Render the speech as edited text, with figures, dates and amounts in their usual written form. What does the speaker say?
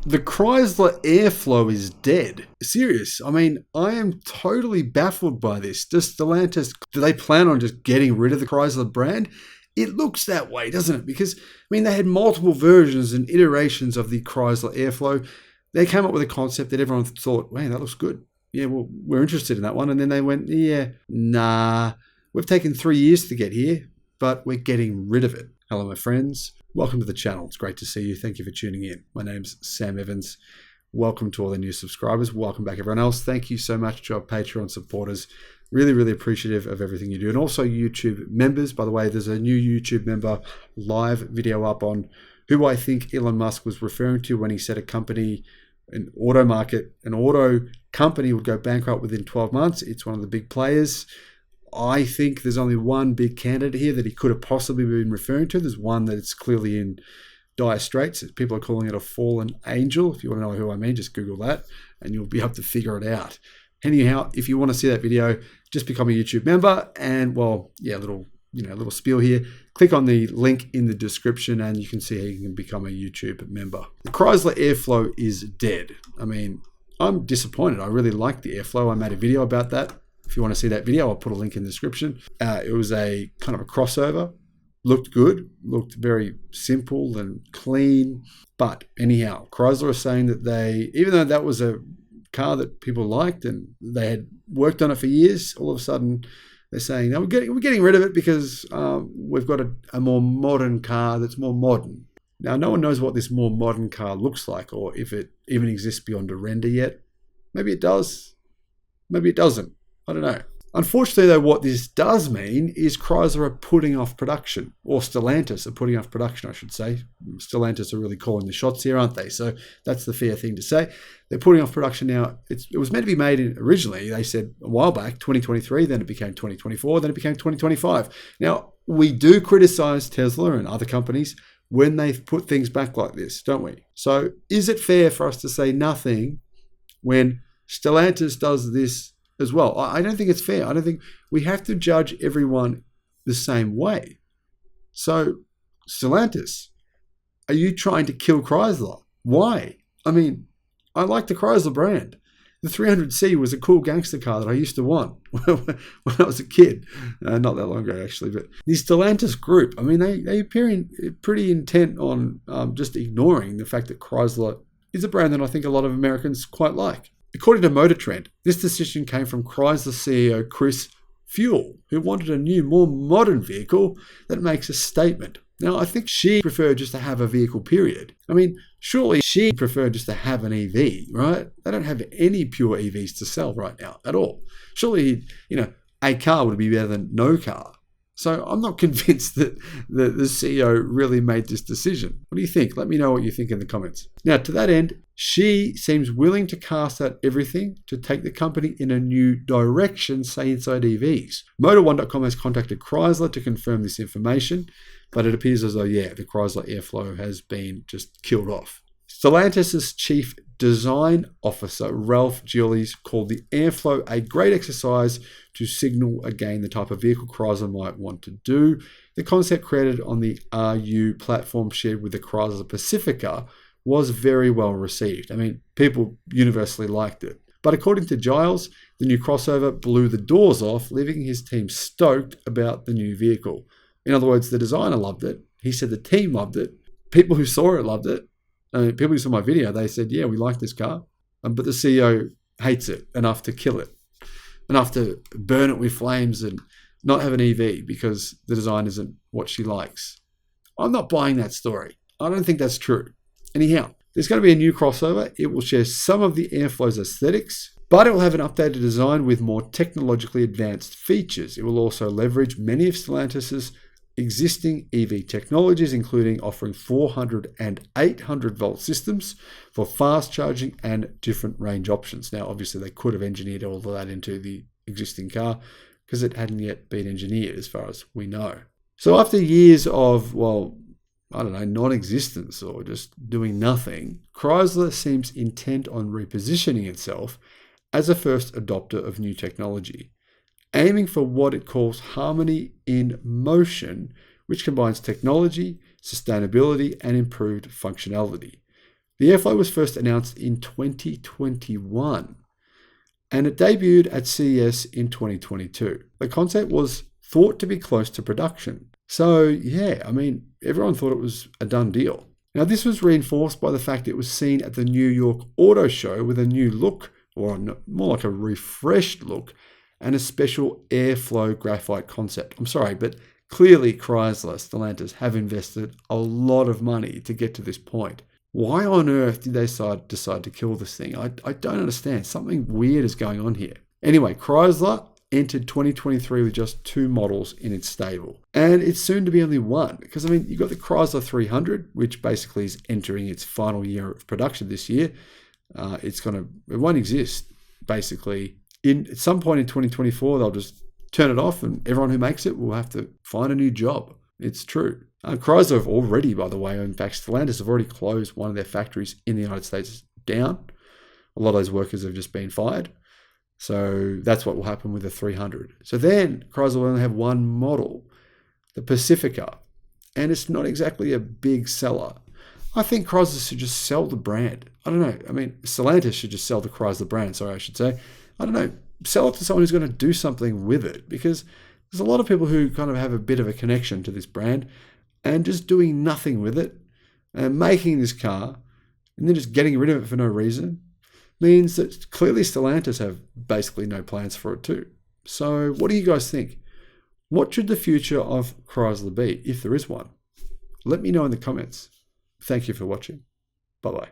The Chrysler Airflow is dead. Serious. I mean, I am totally baffled by this. Does Stellantis, do they plan on just getting rid of the Chrysler brand? It looks that way, doesn't it? Because, I mean, they had multiple versions and iterations of the Chrysler Airflow. They came up with a concept that everyone thought, man, that looks good. Yeah, well, we're interested in that one. And then they went, yeah, nah, we've taken 3 years to get here, but we're getting rid of it. Hello, my friends. Welcome to the channel. It's great to see you. Thank you for tuning in. My name's Sam Evans. Welcome to all the new subscribers. Welcome back, everyone else. Thank you so much to our Patreon supporters. Really, really appreciative of everything you do. And also YouTube members. By the way, there's a new YouTube member live video up on who I think Elon Musk was referring to when he said a company, an auto company would go bankrupt within 12 months. It's one of the big players. I think there's only one big candidate here that he could have possibly been referring to. There's one that it's clearly in dire straits. People are calling it a fallen angel. If you want to know who I mean, just Google that and you'll be able to figure it out. Anyhow, if you want to see that video, just become a YouTube member and, well, yeah, little spiel here. Click on the link in the description and you can see how you can become a YouTube member. The Chrysler Airflow is dead. I mean, I'm disappointed. I really like the Airflow. I made a video about that. If you want to see that video, I'll put a link in the description. It was a kind of a crossover. Looked good. Looked very simple and clean. But anyhow, Chrysler is saying that they, even though that was a car that people liked and they had worked on it for years, all of a sudden they're saying, no, we're getting rid of it because we've got a more modern car that's more modern. Now, no one knows what this more modern car looks like or if it even exists beyond a render yet. Maybe it does. Maybe it doesn't. I don't know. Unfortunately, though, what this does mean is Chrysler are putting off production, or Stellantis are putting off production, I should say. Stellantis are really calling the shots here, aren't they? So that's the fair thing to say. They're putting off production now. It was meant to be made originally, they said a while back, 2023, then it became 2024, then it became 2025. Now, we do criticize Tesla and other companies when they put things back like this, don't we? So is it fair for us to say nothing when Stellantis does this as well? I don't think it's fair. I don't think we have to judge everyone the same way. So, Stellantis, are you trying to kill Chrysler? Why? I mean, I like the Chrysler brand. The 300C was a cool gangster car that I used to want when I was a kid. Not that long ago, actually. But the Stellantis group, I mean, they appear pretty intent on just ignoring the fact that Chrysler is a brand that I think a lot of Americans quite like. According to Motor Trend, this decision came from Chrysler CEO Chris Fuel, who wanted a new, more modern vehicle that makes a statement. Now, I think she preferred just to have a vehicle, period. I mean, surely she preferred just to have an EV, right? They don't have any pure EVs to sell right now at all. Surely, a car would be better than no car. So I'm not convinced that the CEO really made this decision. What do you think? Let me know what you think in the comments. Now, to that end, she seems willing to cast out everything to take the company in a new direction, say inside EVs. Motor1.com has contacted Chrysler to confirm this information, but it appears as though, yeah, the Chrysler Airflow has been just killed off. Stellantis' chief design officer, Ralph Gillies, called the Airflow a great exercise to signal again the type of vehicle Chrysler might want to do. The concept created on the RU platform shared with the Chrysler Pacifica was very well received. I mean, people universally liked it. But according to Giles, the new crossover blew the doors off, leaving his team stoked about the new vehicle. In other words, the designer loved it. He said the team loved it. People who saw it loved it. People who saw my video, they said, yeah, we like this car. But the CEO hates it enough to kill it, enough to burn it with flames and not have an EV because the design isn't what she likes. I'm not buying that story. I don't think that's true. Anyhow, there's going to be a new crossover. It will share some of the Airflow's aesthetics, but it will have an updated design with more technologically advanced features. It will also leverage many of Stellantis' existing EV technologies, including offering 400 and 800 volt systems for fast charging and different range options. Now, obviously, they could have engineered all of that into the existing car because it hadn't yet been engineered as far as we know. So after years of, non-existence or just doing nothing, Chrysler seems intent on repositioning itself as a first adopter of new technology, aiming for what it calls harmony in motion, which combines technology, sustainability, and improved functionality. The Airflow was first announced in 2021 and it debuted at CES in 2022. The concept was thought to be close to production. So yeah, I mean, everyone thought it was a done deal. Now this was reinforced by the fact it was seen at the New York Auto Show with a new look, or more like a refreshed look, and a special airflow graphite concept. I'm sorry, but clearly Chrysler, Stellantis have invested a lot of money to get to this point. Why on earth did they decide to kill this thing? I don't understand. Something weird is going on here. Anyway, Chrysler entered 2023 with just 2 models in its stable. And it's soon to be only one. Because, I mean, you've got the Chrysler 300, which basically is entering its final year of production this year. It won't exist, basically. At some point in 2024, they'll just turn it off and everyone who makes it will have to find a new job. It's true. Chrysler have already, by the way, in fact, Stellantis have already closed one of their factories in the United States down. A lot of those workers have just been fired. So that's what will happen with the 300. So then Chrysler will only have one model, the Pacifica, and it's not exactly a big seller. I think Chrysler should just sell the brand. I don't know. I mean, Stellantis should just sell the Chrysler brand, I should say. I don't know. Sell it to someone who's going to do something with it, because there's a lot of people who kind of have a bit of a connection to this brand and just doing nothing with it and making this car and then just getting rid of it for no reason means that clearly Stellantis have basically no plans for it too. So what do you guys think? What should the future of Chrysler be, if there is one? Let me know in the comments. Thank you for watching. Bye-bye.